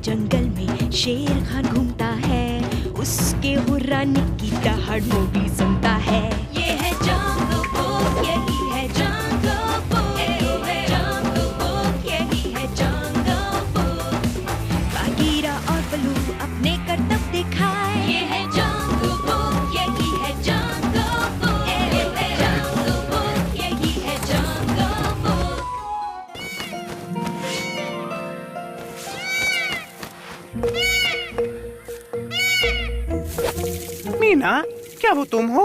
जंगल में शेर खान घूमता है, उसके हुर्राने की दहाड़ वो भी सुनता है। ये है जंगल बुक, यही है जंगल बुक, जंगल बुक, यही है जंगल बुक। बागीरा और बलू अपने करतब दिखाए, ये है जंगल बुक, यही है जंगल बुक, जंगल बुक, यही है जंगल बुक। मीना, क्या वो तुम हो?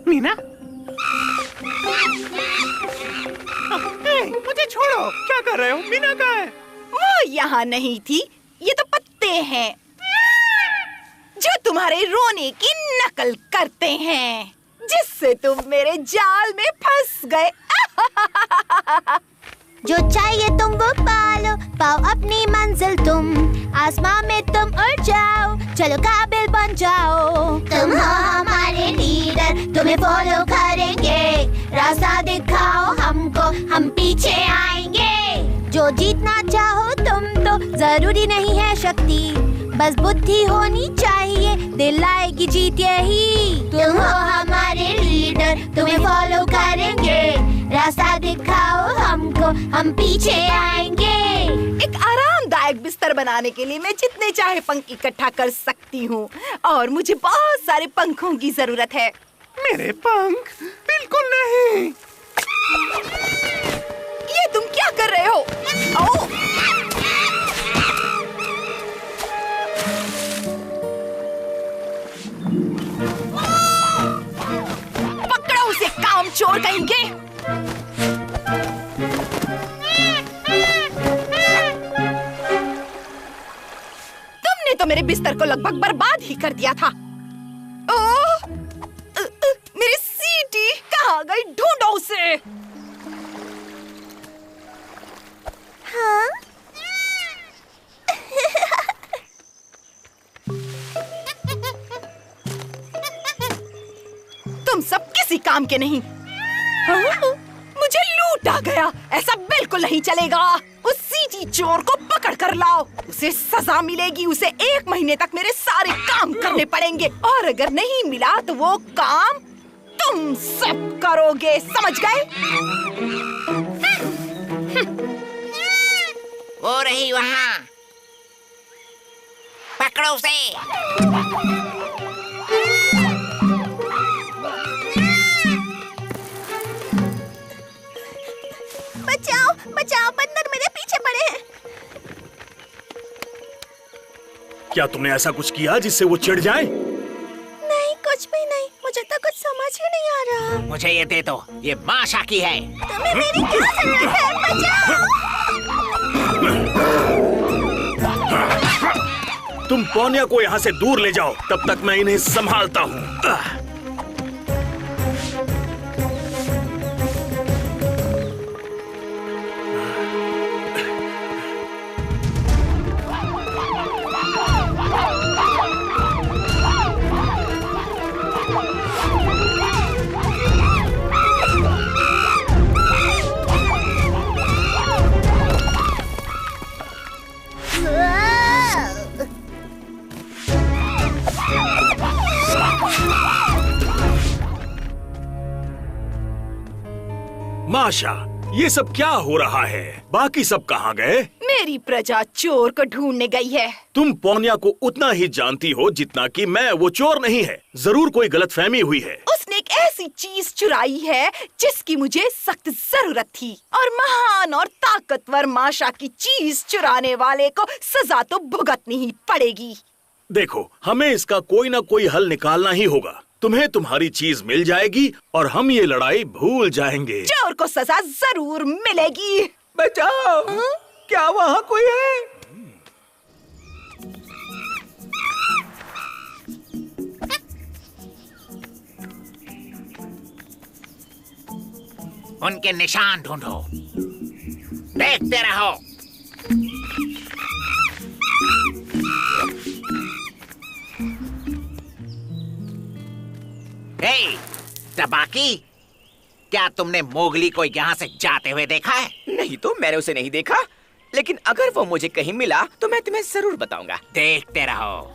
मीना? मुझे छोड़ो, क्या कर रहे हो? मीना कहाँ है? वो यहाँ नहीं थी, ये तो पत्ते हैं जो तुम्हारे रोने की नकल करते हैं, जिससे तुम मेरे जाल में फंस गए। जो चाहिए तुम वो पालो, पाओ अपनी मंजिल तुम, आसमां में तुम उड़ जाओ, चलो काबिल बन जाओ। तुम हो हमारे लीडर, तुम्हें फॉलो करेंगे, रास्ता दिखाओ हमको, हम पीछे आएंगे। जो जीतना चाहो तुम तो जरूरी नहीं है शक्ति, बस बुद्धि होनी चाहिए, दिलाएगी जीत यही। तुम हो हमारे लीडर, तुम्हें फॉलो करेंगे, रास्ता दिखाओ हमको, हम पीछे आएंगे। एक आरामदायक बिस्तर बनाने के लिए मैं जितने चाहे पंख इकट्ठा कर सकती हूँ, और मुझे बहुत सारे पंखों की जरूरत है। मेरे पंख? बिल्कुल नहीं। ये तुम क्या कर रहे हो? आओ। पकड़ो उसे, काम चोर कहेंगे। तुमने तो मेरे बिस्तर को लगभग बर्बाद ही कर दिया था। ओह, मेरी सीटी कहाँ गई? ढूंढो उसे। हाँ? तुम सब किसी काम के नहीं। हाँ? मुझे लूटा गया, ऐसा बिल्कुल नहीं चलेगा। उस सीटी चोर को पकड़ कर लाओ, उसे सजा मिलेगी। उसे 1 महीने तक मेरे सारे काम करने पड़ेंगे, और अगर नहीं मिला तो वो काम तुम सब करोगे, समझ गए? वो रही वहाँ, पकड़ो उसे। बचाओ, बचाओ, बंदर मेरे पीछे पड़े हैं। क्या तुमने ऐसा कुछ किया जिससे वो चिढ़ जाए? नहीं, कुछ भी नहीं, मुझे तो कुछ समझ ही नहीं आ रहा। मुझे ये दे दो, ये माशा की है। तुम्हें मेरी क्या जरूरत है? बचाओ! तुम पोनिया को यहाँ से दूर ले जाओ, तब तक मैं इन्हें संभालता हूँ। माशा, ये सब क्या हो रहा है? बाकी सब कहाँ गए? मेरी प्रजा चोर को ढूंढने गई है। तुम पोनिया को उतना ही जानती हो जितना कि मैं। वो चोर नहीं है, जरूर कोई गलतफहमी हुई है। उसने एक ऐसी चीज चुराई है जिसकी मुझे सख्त जरूरत थी, और महान और ताकतवर माशा की चीज चुराने वाले को सजा तो भुगतनी ही पड़ेगी। देखो, हमें इसका कोई ना कोई हल निकालना ही होगा। तुम्हें तुम्हारी चीज मिल जाएगी और हम ये लड़ाई भूल जाएंगे। चोर को सजा जरूर मिलेगी। बचाओ! क्या वहाँ कोई है? उनके निशान ढूंढो, देखते रहो। हे, तबाकी, क्या तुमने मोगली को यहाँ से जाते हुए देखा है? नहीं तो मैंने उसे नहीं देखा, लेकिन अगर वो मुझे कहीं मिला तो मैं तुम्हें जरूर बताऊंगा। देखते रहो।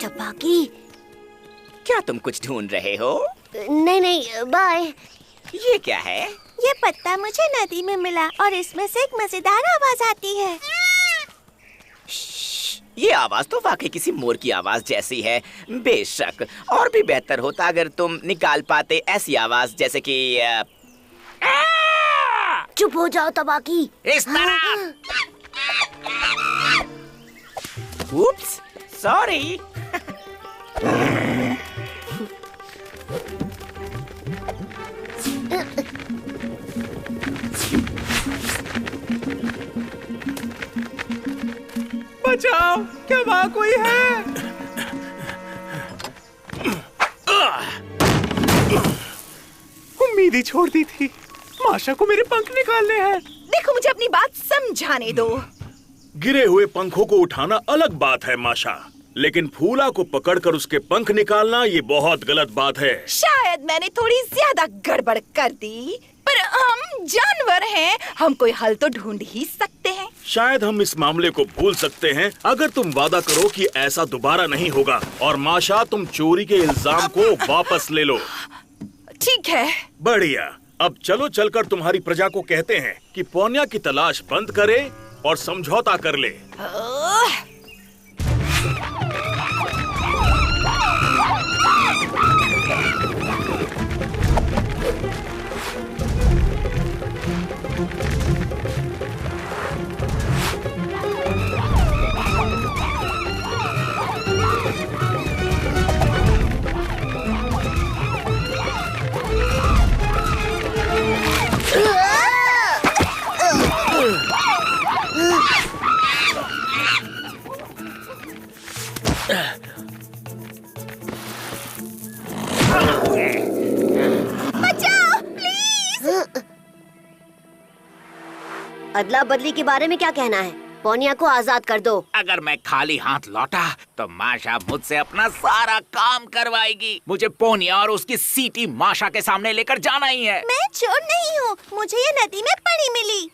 टपाकी। क्या तुम कुछ ढूंढ रहे हो? नहीं नहीं, बाय। ये क्या है? ये पत्ता मुझे नदी में मिला और इसमें से एक मजेदार आवाज आती है। ये आवाज तो वाकई किसी मोर की आवाज जैसी है। बेशक, और भी बेहतर होता अगर तुम निकाल पाते ऐसी आवाज जैसे कि चुप हो जाओ तबाकी। इस तरह। उप्स, सॉरी। बचाओ, क्या वहाँ कोई है? उम्मीद ही छोड़ दी थी। माशा को मेरे पंख निकालने हैं। देखो, मुझे अपनी बात समझाने दो। गिरे हुए पंखों को उठाना अलग बात है माशा, लेकिन फूला को पकड़कर उसके पंख निकालना ये बहुत गलत बात है। शायद मैंने थोड़ी ज्यादा गड़बड़ कर दी, पर हम जानवर हैं, हम कोई हल तो ढूंढ ही सकते हैं। शायद हम इस मामले को भूल सकते हैं अगर तुम वादा करो कि ऐसा दोबारा नहीं होगा। और माशा, तुम चोरी के इल्जाम को वापस ले लो। ठीक है। बढ़िया। अब चलो चलकर तुम्हारी प्रजा को कहते हैं कि पोन्या की तलाश बंद करे और समझौता कर ले। अदला बदली के बारे में क्या कहना है? पोनिया को आजाद कर दो। अगर मैं खाली हाथ लौटा तो माशा मुझसे अपना सारा काम करवाएगी। मुझे पोनिया और उसकी सीटी माशा के सामने लेकर जाना ही है। मैं चोर नहीं हूँ, मुझे ये नदी में पड़ी मिली।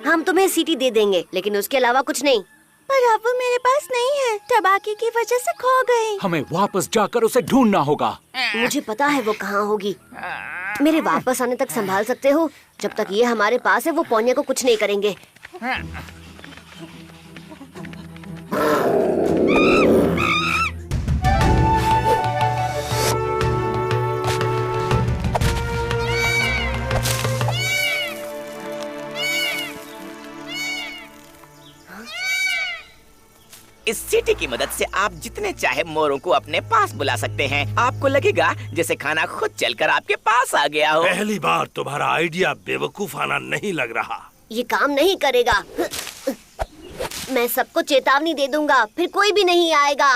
हम तुम्हें सीटी दे देंगे, लेकिन उसके अलावा कुछ नहीं। पर अब वो मेरे पास नहीं है, टबाकी की वजह से खो गई। हमें वापस जाकर उसे ढूंढना होगा। मुझे पता है वो कहाँ होगी। मेरे वापस आने तक संभाल सकते हो। जब तक ये हमारे पास है, वो पोनिया को कुछ नहीं करेंगे। इस सीटी की मदद से आप जितने चाहे मोरों को अपने पास बुला सकते हैं। आपको लगेगा जैसे खाना खुद चलकर आपके पास आ गया हो। पहली बार तुम्हारा आइडिया बेवकूफाना नहीं लग रहा। ये काम नहीं करेगा। मैं सबको चेतावनी दे दूंगा, फिर कोई भी नहीं आएगा।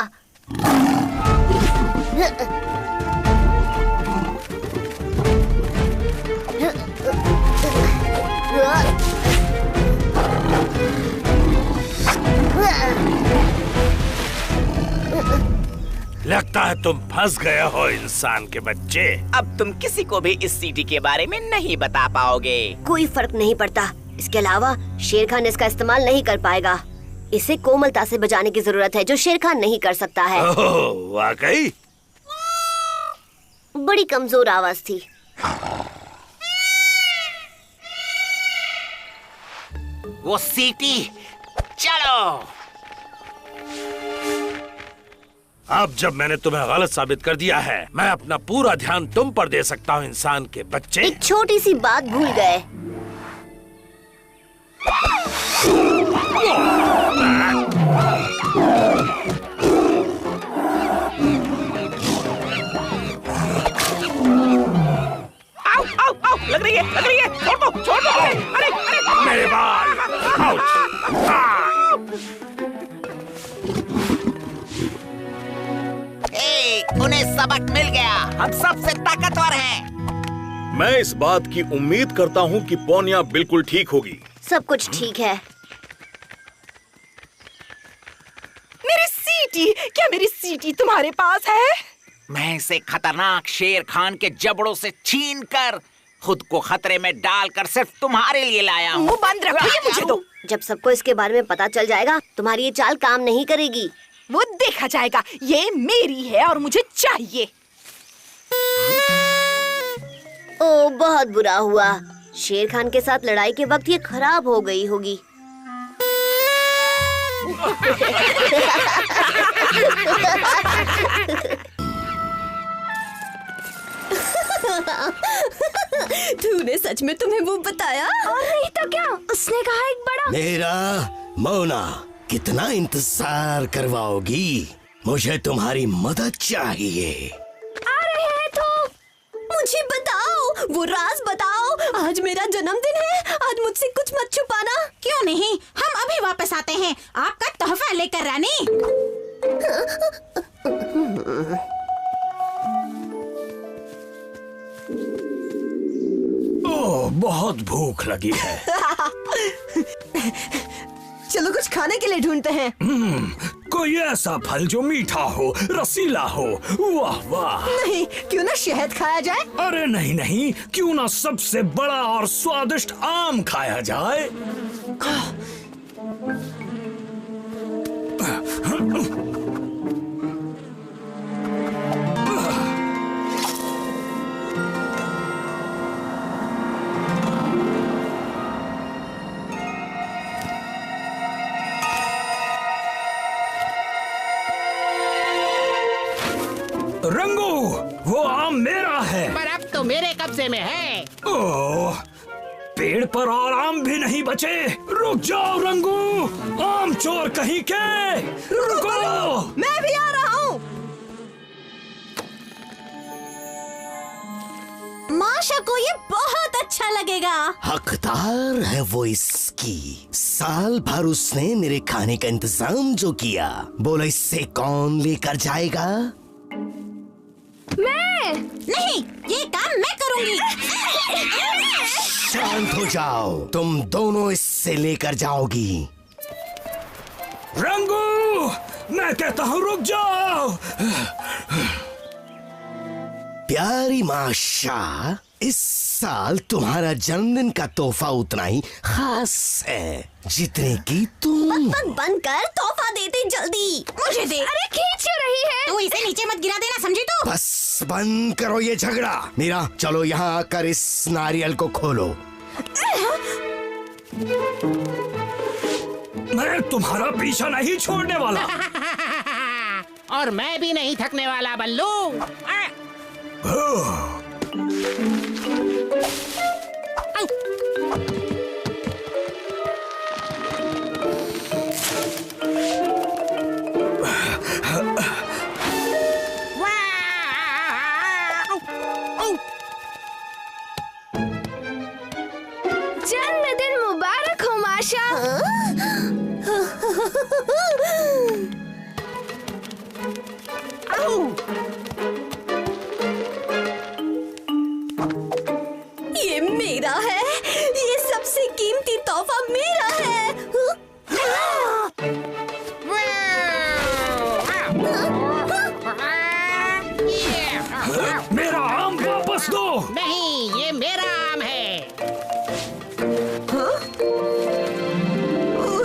लगता है तुम फंस गए हो इंसान के बच्चे। अब तुम किसी को भी इस सीटी के बारे में नहीं बता पाओगे। कोई फर्क नहीं पड़ता। इसके अलावा शेर खान इसका इस्तेमाल नहीं कर पाएगा। इसे कोमलता से बजाने की जरूरत है, जो शेर खान नहीं कर सकता है। ओह, वाकई? बड़ी कमजोर आवाज थी। वो सीटी, चलो। अब जब मैंने तुम्हें गलत साबित कर दिया है, मैं अपना पूरा ध्यान तुम पर दे सकता हूँ इंसान के बच्चे। एक छोटी सी बात भूल गए। आओ, आओ, आओ, लग रही है, छोड़ दो, अरे, मेरे बाल। उन्हें सबक मिल गया। हम सबसे ताकतवर हैं। मैं इस बात की उम्मीद करता हूँ कि पोनिया बिल्कुल ठीक होगी। सब कुछ ठीक है। मेरी सीट सीटी, क्या मेरी सीटी तुम्हारे पास है? मैं इसे खतरनाक शेर खान के जबड़ों से छीन कर खुद को खतरे में डालकर सिर्फ तुम्हारे लिए लाया हूँ। मुंह बंद रखो, ये मुझे दो। जब सबको इसके बारे में पता चल जाएगा तुम्हारी ये चाल काम नहीं करेगी। वो देखा जाएगा, ये मेरी है और मुझे चाहिए। ओ बहुत बुरा हुआ, शेर खान के साथ लड़ाई के वक्त ये खराब हो गई होगी। तूने सच में तुम्हें वो बताया? और नहीं तो क्या, उसने कहा एक बड़ा। मेरा मोना, कितना इंतजार करवाओगी? मुझे तुम्हारी मदद चाहिए। आ रहे हैं तो मुझे बताओ, वो राज बताओ। आज मेरा जन्मदिन है, आज मुझसे कुछ मत छुपाना। क्यों नहीं, हम अभी वापस आते हैं आपका तोहफा लेकर रानी। ओह, बहुत भूख लगी है। चलो कुछ खाने के लिए ढूंढते हैं। कोई ऐसा फल जो मीठा हो, रसीला हो। वाह वाह। नहीं, क्यों ना शहद खाया जाए? अरे नहीं नहीं, क्यों ना सबसे बड़ा और स्वादिष्ट आम खाया जाए। रंगू, वो आम मेरा है। पर अब तो मेरे कब्जे में है। ओह, पेड़ पर और आम भी नहीं बचे। रुक जाओ रंगू, आम चोर कहीं के। रुको, मैं भी आ रहा हूँ। माशा को ये बहुत अच्छा लगेगा। हकदार है वो इसकी। साल भर उसने मेरे खाने का इंतजाम जो किया, बोलो इससे कौन लेकर जाएगा? मैं नहीं, ये काम मैं करूंगी। शांत हो जाओ, तुम दोनों इससे लेकर जाओगी। रंगू, मैं कहता हूँ रुक जाओ। प्यारी माशा, इस साल तुम्हारा जन्मदिन का तोहफा उतना ही खास है जितने की तुम। बंद कर, तोहफा देते जल्दी। मुझे दे। अरे खींच क्यों रही है? तू इसे नीचे मत गिरा देना, समझी तू? बस बंद करो ये झगड़ा। मीरा, चलो यहाँ आकर इस नारियल को खोलो। मैं तुम्हारा पीछा नहीं छोड़ने वाला। और मैं भी नहीं थकने वाला बल्लू। जन्मदिन मुबारक हो माशा। ये मेरा है, ये सबसे कीमती तोहफा मेरा है। मेरा आम वापस दो। नहीं, ये मेरा आम है।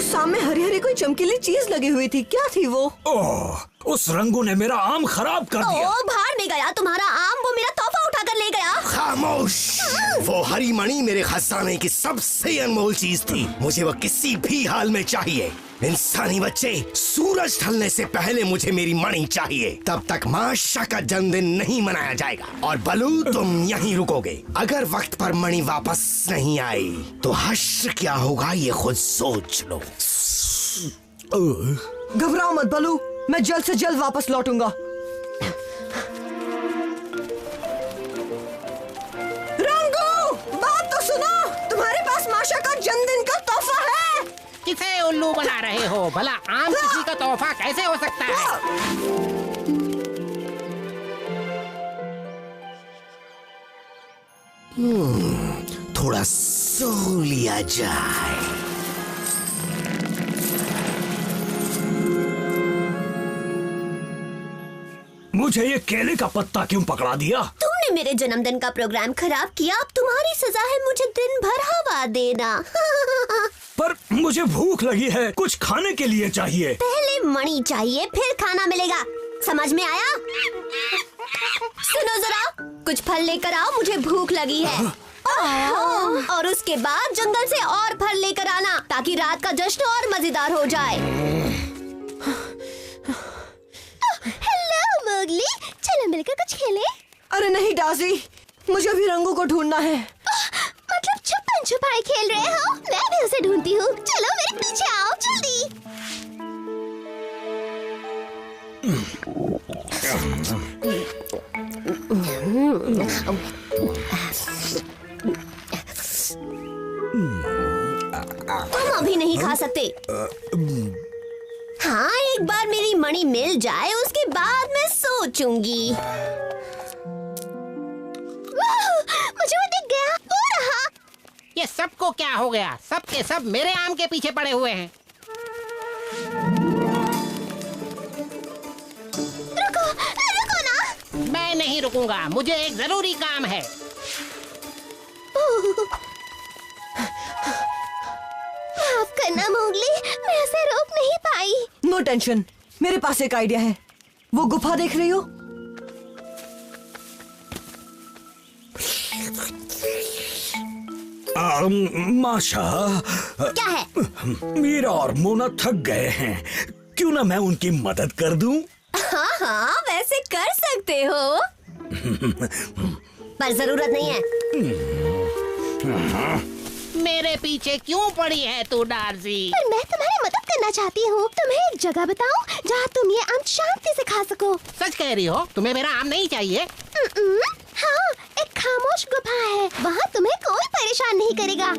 सामने हरी हरी कोई चमकीली चीज लगी हुई थी, क्या थी वो? ओह, उस रंगू ने मेरा आम खराब कर दिया। ओ, बाहर नहीं गया तुम्हारा आम, वो मेरा तोहफा उठाकर ले गया। खामोश। वो हरी मणि मेरे खजाने की सबसे अनमोल चीज थी। मुझे वो किसी भी हाल में चाहिए। इंसानी बच्चे, सूरज ढलने से पहले मुझे मेरी मणि चाहिए। तब तक माशा का जन्मदिन नहीं मनाया जाएगा। और बलू, तुम यहीं रुकोगे। अगर वक्त पर मणि वापस नहीं आई तो हश्र क्या होगा ये खुद सोच लो। घबराओ मत बलू, मैं जल्द से जल्द वापस लौटूंगा। रंगू, बात तो सुनो, तुम्हारे पास माशा का जन्मदिन का तोहफा है। किसे उल्लू बना रहे हो? भला आम किसी का तोहफा कैसे हो सकता है? थोड़ा सो लिया जाए। मुझे ये केले का पत्ता क्यों पकड़ा दिया? तुमने मेरे जन्मदिन का प्रोग्राम खराब किया, अब तुम्हारी सजा है मुझे दिन भर हवा देना। पर मुझे भूख लगी है, कुछ खाने के लिए चाहिए। पहले मणि चाहिए, फिर खाना मिलेगा, समझ में आया? सुनो जरा, कुछ फल लेकर आओ, मुझे भूख लगी है। और उसके बाद जंगल से और फल लेकर आना, ताकि रात का जश्न और मजेदार हो जाए। हेलो मोगली, चलो मिलकर कुछ खेलें। अरे नहीं डार्सी, मुझे अभी रंगों को ढूंढना है। मतलब छुपन छुपाई खेल रहे हो? मैं भी उसे ढूंढती हूँ। चलो मेरे पीछे आओ जल्दी। तुम अभी नहीं खा सकते। हाँ, एक बार मेरी मणि मिल जाए उसके बाद मैं सोचूंगी। मुझे वो दिख गया, वो रहा। ये सबको क्या हो गया? सब के सब मेरे आम के पीछे पड़े हुए हैं। रुको ना। मैं नहीं रुकूंगा, मुझे एक जरूरी काम है। माफ करना मोगली, मैं उसे रोक नहीं पाई। नो टेंशन, मेरे पास एक आइडिया है। वो गुफा देख रही हो? माशा, क्या है? मीरा और मोना थक गए हैं, क्यों ना मैं उनकी मदद कर दूं? हाँ हाँ, वैसे कर सकते हो, पर जरूरत नहीं है। मेरे पीछे क्यों पड़ी है तू डार्सी? पर मैं तुम्हारी मदद करना चाहती हूँ। तुम्हें एक जगह बताऊँ जहाँ तुम ये आम शांति से खा सको। सच कह रही हो? तुम्हें मेरा आम नहीं चाहिए? हाँ, एक खामोश गुफा है, वहाँ तुम्हें कोई परेशान नहीं करेगा।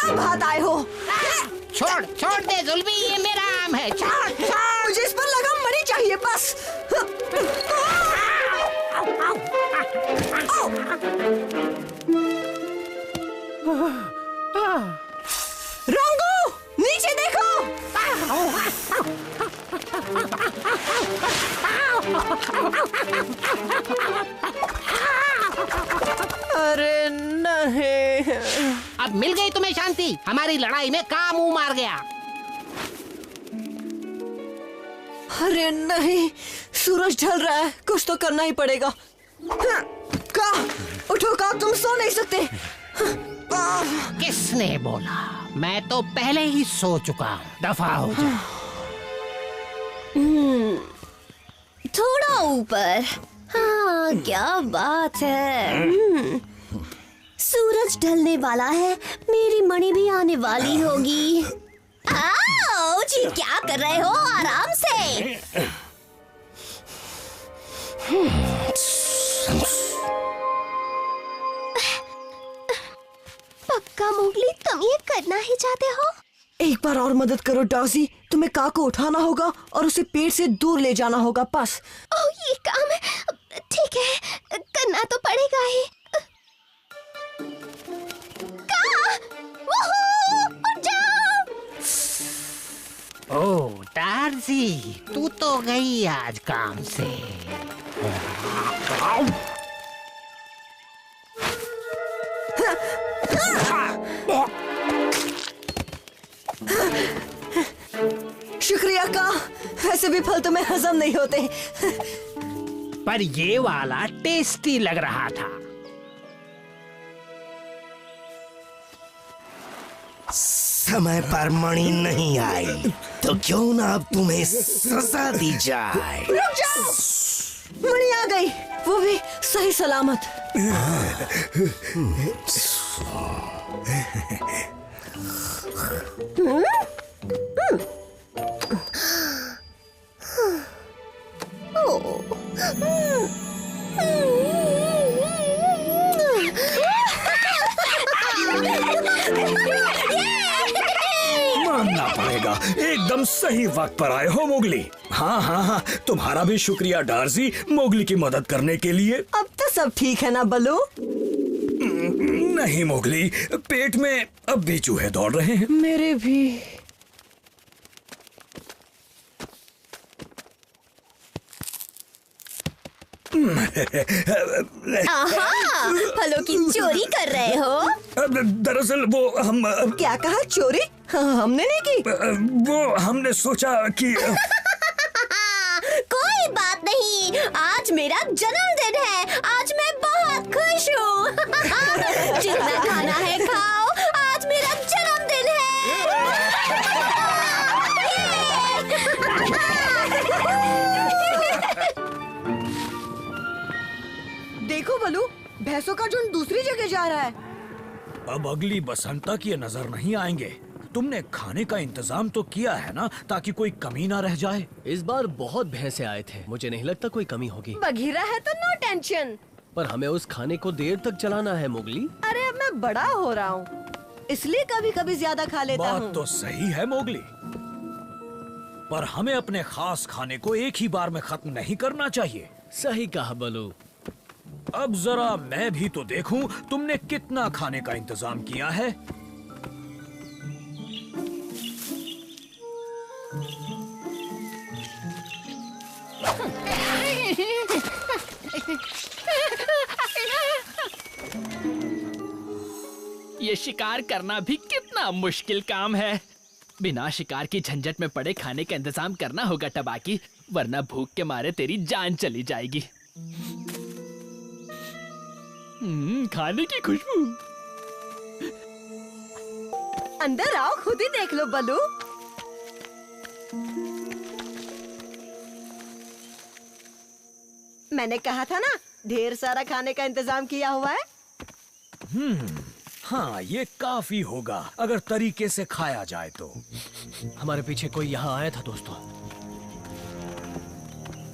अब हाथ आए हो। छोड़ दे जुल्फी, ये मेरा आम है। छोड़। मुझे इस पर लगाम मणि चाहिए बस। रंगू, नीचे देखो। अरे नहीं। अब मिल गई तुम्हें शांति। हमारी लड़ाई में काम मुंह मार गया। अरे नहीं, सूरज ढल रहा है, कुछ तो करना ही पड़ेगा। का उठो, का तुम सो नहीं सकते? किसने बोला? मैं तो पहले ही सो चुका हूँ, दफा हो जा। थोड़ा ऊपर। हाँ, क्या बात है। सूरज ढलने वाला है, मेरी मणि भी आने वाली होगी। आओ जी, क्या कर रहे हो? आराम से। पक्का मोगली, तुम ये करना ही चाहते हो? एक बार और मदद करो डार्सी, तुम्हें का को उठाना होगा और उसे पेड़ से दूर ले जाना होगा बस। ओह, ये काम ठीक है, करना तो पड़ेगा ही। उठ जाओ। ओह डार्सी, तू तो गई आज काम से। शुक्रिया का, वैसे भी फल तुम्हें हजम नहीं होते। पर ये वाला टेस्टी लग रहा था। समय पर मणि नहीं आई तो क्यों ना अब तुम्हें सजा दी जाए। रुक जाओ, मणि आ गई, वो भी सही सलामत। मानना पड़ेगा, एकदम सही वक्त पर आए हो मोगली। हाँ हाँ हाँ, तुम्हारा भी शुक्रिया डार्सी, मोगली की मदद करने के लिए। अब तो सब ठीक है ना बलू? नहीं मोगली, पेट में अब भी चूहे दौड़ रहे हैं। मेरे भी। फलों की चोरी कर रहे हो? दरअसल वो हम क्या कहा? चोरी? हमने नहीं की। वो हमने सोचा कि कोई बात नहीं, आज मेरा जन्मदिन है, आज मैं बहुत खुश हूँ। जितना खाना है खाओ, आज मेरा जन्मदिन है। देखो बलू, भैंसों का झुंड दूसरी जगह जा रहा है। अब अगली बसंत तक ये नजर नहीं आएंगे। तुमने खाने का इंतजाम तो किया है ना, ताकि कोई कमी ना रह जाए। इस बार बहुत भैंसे आए थे, मुझे नहीं लगता कोई कमी होगी। बघीरा है तो नो टेंशन। पर हमें उस खाने को देर तक चलाना है मोगली। अरे अब मैं बड़ा हो रहा हूँ, इसलिए कभी कभी ज्यादा खा लेता हूँ। बात तो सही है मोगली, पर हमें अपने खास खाने को एक ही बार में खत्म नहीं करना चाहिए। सही कहा बलू। अब जरा मैं भी तो देखूं तुमने कितना खाने का इंतजाम किया है। ये शिकार करना भी कितना मुश्किल काम है। बिना शिकार की झंझट में पड़े खाने का इंतजाम करना होगा टबाकी, वरना भूख के मारे तेरी जान चली जाएगी। खाने की खुशबू। अंदर आओ, खुद ही देख लो बलू। मैंने कहा था ना, ढेर सारा खाने का इंतजाम किया हुआ है। हाँ, ये काफी होगा अगर तरीके से खाया जाए तो। हमारे पीछे कोई यहाँ आया था दोस्तों,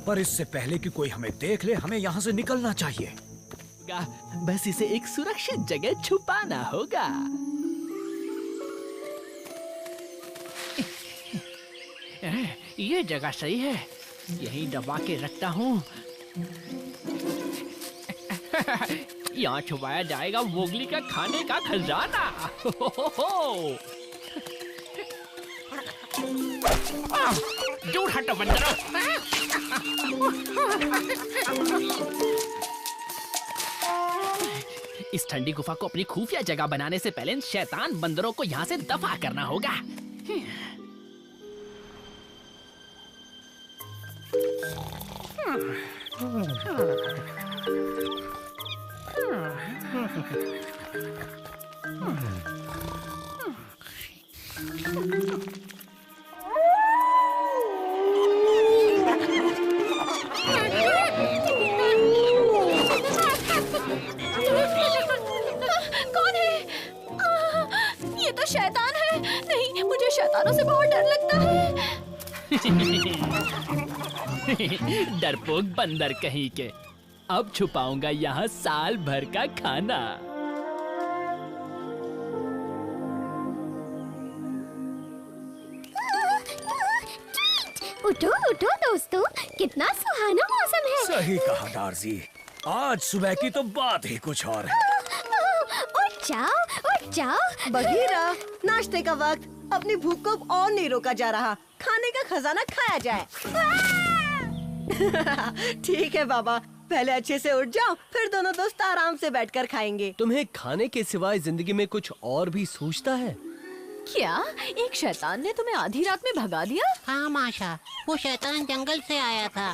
पर इससे पहले कि कोई हमें देख ले, हमें यहाँ से निकलना चाहिए। बस इसे एक सुरक्षित जगह छुपाना होगा। ये जगह सही है, यहीं दबा के रखता हूँ। यहाँ छुपाया जाएगा मोगली का खाने का खजाना। दूर हटो बंदरों। इस ठंडी गुफा को अपनी खुफिया जगह बनाने से पहले इन शैतान बंदरों को यहाँ से दफा करना होगा। कौन है? ये तो शैतान है। नहीं, मुझे शैतानों से बहुत डर लगता है। डरपोक बंदर कहीं के। अब छुपाऊंगा यहाँ साल भर का खाना। उठो उठो दोस्तों, कितना सुहाना मौसम है। सही कहा डार्जी, आज सुबह की तो बात ही कुछ और है। उठ जाओ। बघीरा, नाश्ते का वक्त, अपनी भूख को और नहीं रोका जा रहा। खाने का खजाना खाया जाए। ठीक है बाबा, पहले अच्छे से उठ जाओ, फिर दोनों दोस्त आराम से बैठकर खाएंगे। तुम्हें खाने के सिवाय जिंदगी में कुछ और भी सूझता है? क्या एक शैतान ने तुम्हें आधी रात में भगा दिया? हाँ माशा, वो शैतान जंगल से आया था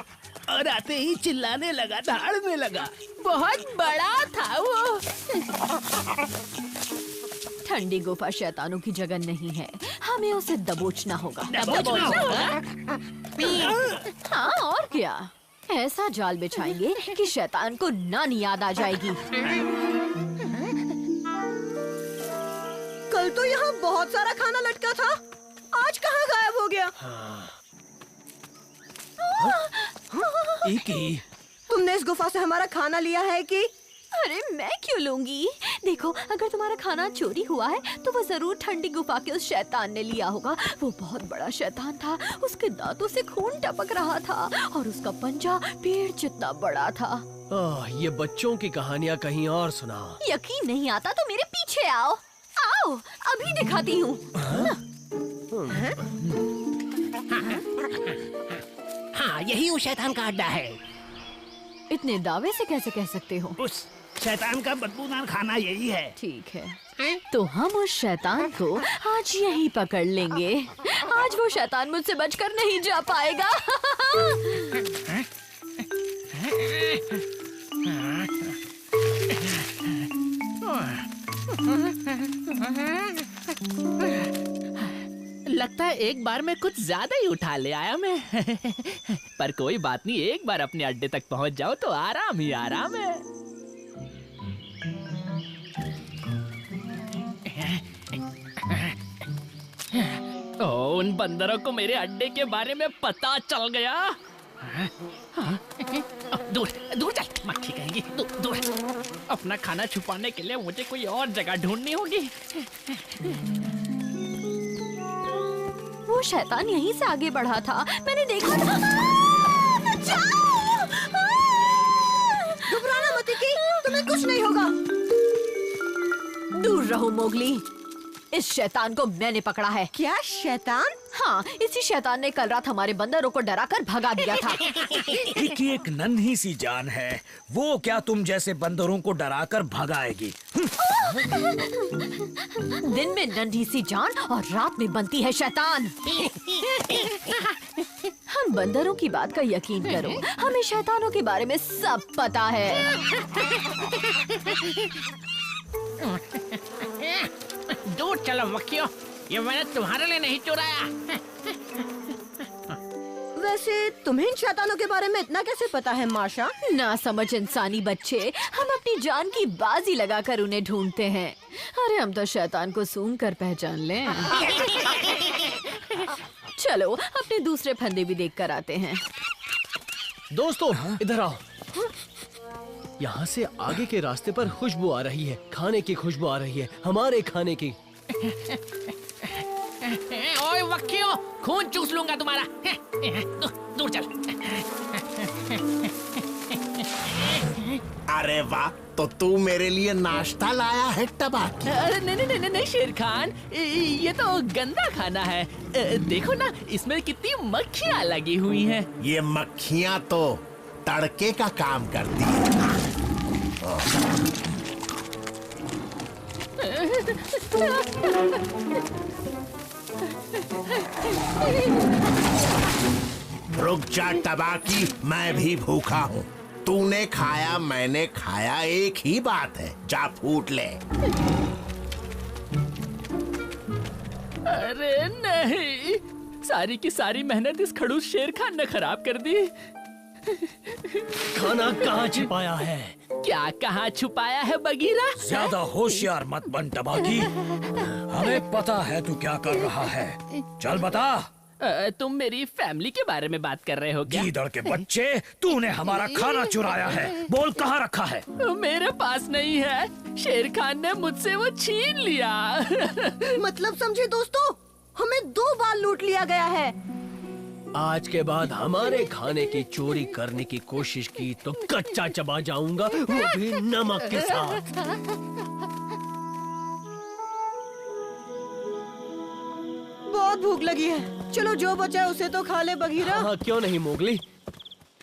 और आते ही चिल्लाने लगा, दहाड़ने लगा। बहुत बड़ा था वो। ठंडी गुफा शैतानों की जगह नहीं है, हमें उसे दबोचना होगा। हाँ और क्या, ऐसा जाल बिछाएंगे कि शैतान को नानी याद आ जाएगी। कल तो यहाँ बहुत सारा खाना लटका था, आज कहाँ गायब हो गया? एक ही। तुमने इस गुफा से हमारा खाना लिया है कि? अरे मैं क्यों लूंगी? देखो, अगर तुम्हारा खाना चोरी हुआ है तो वो जरूर ठंडी गुफा के उस शैतान ने लिया होगा। वो बहुत बड़ा शैतान था, उसके दांतों से खून टपक रहा था और उसका पंजा पेड़ जितना बड़ा था। ये बच्चों की कहानियाँ कहीं और सुना। यकीन नहीं आता तो मेरे पीछे आओ। आओ, अभी दिखाती हूँ। हाँ, यही उस शैतान का अड्डा है। इतने दावे से कैसे कह सकते हो? उस शैतान का बदबूदार खाना यही है। ठीक है, तो हम उस शैतान को आज यहीं पकड़ लेंगे। आज वो शैतान मुझसे बचकर नहीं जा पाएगा। लगता है एक बार में कुछ ज्यादा ही उठा ले आया मैं। पर कोई बात नहीं, एक बार अपने अड्डे तक पहुंच जाओ तो आराम ही आराम है। ओ, उन बंदरों को मेरे अड्डे के बारे में पता चल गया। दूर दूर चल, मक्खी कहेंगी। दूर। अपना खाना छुपाने के लिए मुझे कोई और जगह ढूंढनी होगी। वो शैतान यहीं से आगे बढ़ा था, मैंने देखा था। घबराना मत की, तुम्हें कुछ नहीं होगा। दूर रहो मोगली, इस शैतान को मैंने पकड़ा है। क्या शैतान? हाँ, इसी शैतान ने कल रात हमारे बंदरों को डराकर भगा दिया था। एक नन्ही सी जान है, वो क्या तुम जैसे बंदरों को डराकर भगाएगी? दिन में नन्ही सी जान और रात में बनती है शैतान। हम बंदरों की बात का यकीन करो, हमें शैतानों के बारे में सब पता है। दूर चलो मक्खियों, ये मैंने तुम्हारे लिए नहीं चुराया। वैसे तुम्हें इन शैतानों के बारे में इतना कैसे पता है माशा? ना समझ इंसानी बच्चे, हम अपनी जान की बाजी लगाकर उन्हें ढूंढते हैं। अरे हम तो शैतान को सूंघ कर पहचान लें। चलो अपने दूसरे फंदे भी देख कर आते हैं। दोस्तों इधर आओ। यहाँ से आगे के रास्ते पर खुशबू आ रही है, खाने की खुशबू आ रही है, हमारे खाने की। ओए मक्खियों, खून चूस लूंगा तुम्हारा। दूर चल। अरे वाह, तो तू मेरे लिए नाश्ता लाया है टबाकी? अरे नहीं शेर खान, ये तो गंदा खाना है। देखो ना, इसमें कितनी मक्खियाँ लगी हुई हैं। ये मक्खियाँ तो तड़के का काम करती है। रुक जा टबाकी, मैं भी भूखा हूँ। तूने खाया, मैंने खाया, एक ही बात है। जा फूट ले। अरे नहीं, सारी की सारी मेहनत इस खड़ूस शेर खान ने खराब कर दी। खाना कहाँ छिपाया है? क्या कहाँ छुपाया है बगीरा? ज्यादा होशियार मत बन टबाकी, हमें पता है तू क्या कर रहा है। चल बता। तुम मेरी फैमिली के बारे में बात कर रहे हो क्या? गीदड़ के बच्चे, तूने हमारा खाना चुराया है। बोल कहाँ रखा है? मेरे पास नहीं है, शेर खान ने मुझसे वो छीन लिया। मतलब समझे दोस्तों, हमें 2 बार लूट लिया गया है। आज के बाद हमारे खाने की चोरी करने की कोशिश की तो कच्चा चबा जाऊंगा, वो भी नमक के साथ। बहुत भूख लगी है, चलो जो बचा है उसे तो खा ले बगीरा। हाँ, क्यों नहीं मोगली,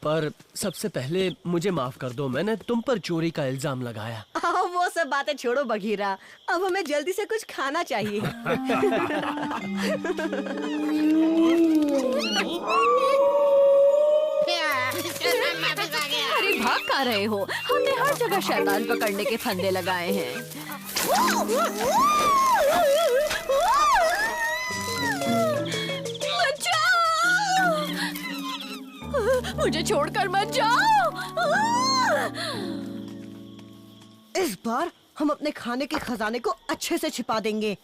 पर सबसे पहले मुझे माफ कर दो, मैंने तुम पर चोरी का इल्जाम लगाया। वो सब बातें छोड़ो बगीरा, अब हमें जल्दी से कुछ खाना चाहिए। अरे भाग कहाँ रहे हो? हमने हर जगह शैतान पकड़ने के फंदे लगाए हैं। मुझे छोड़कर मत जाओ। इस बार हम अपने खाने के खजाने को अच्छे से छिपा देंगे।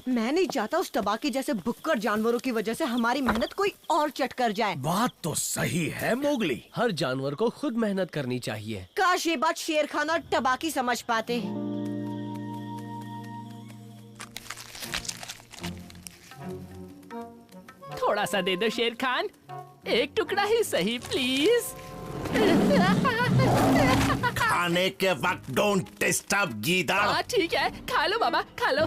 मैं नहीं चाहता उस टबाकी जैसे भुक्कड़ जानवरों की वजह से हमारी मेहनत कोई और चट कर जाए। बात तो सही है मोगली, हर जानवर को खुद मेहनत करनी चाहिए। काश ये बात शेर खान और टबाकी समझ पाते। थोड़ा सा दे दो शेर खान, एक टुकड़ा ही सही प्लीज। खाने के वक्त डोंट डिस्टर्ब गीदड़। हाँ ठीक है, खा लो बाबा, खा लो।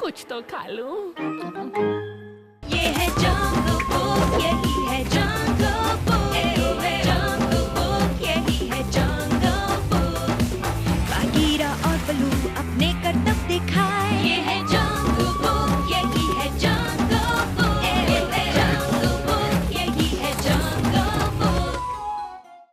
कुछ तो खा लो। ये है जंगल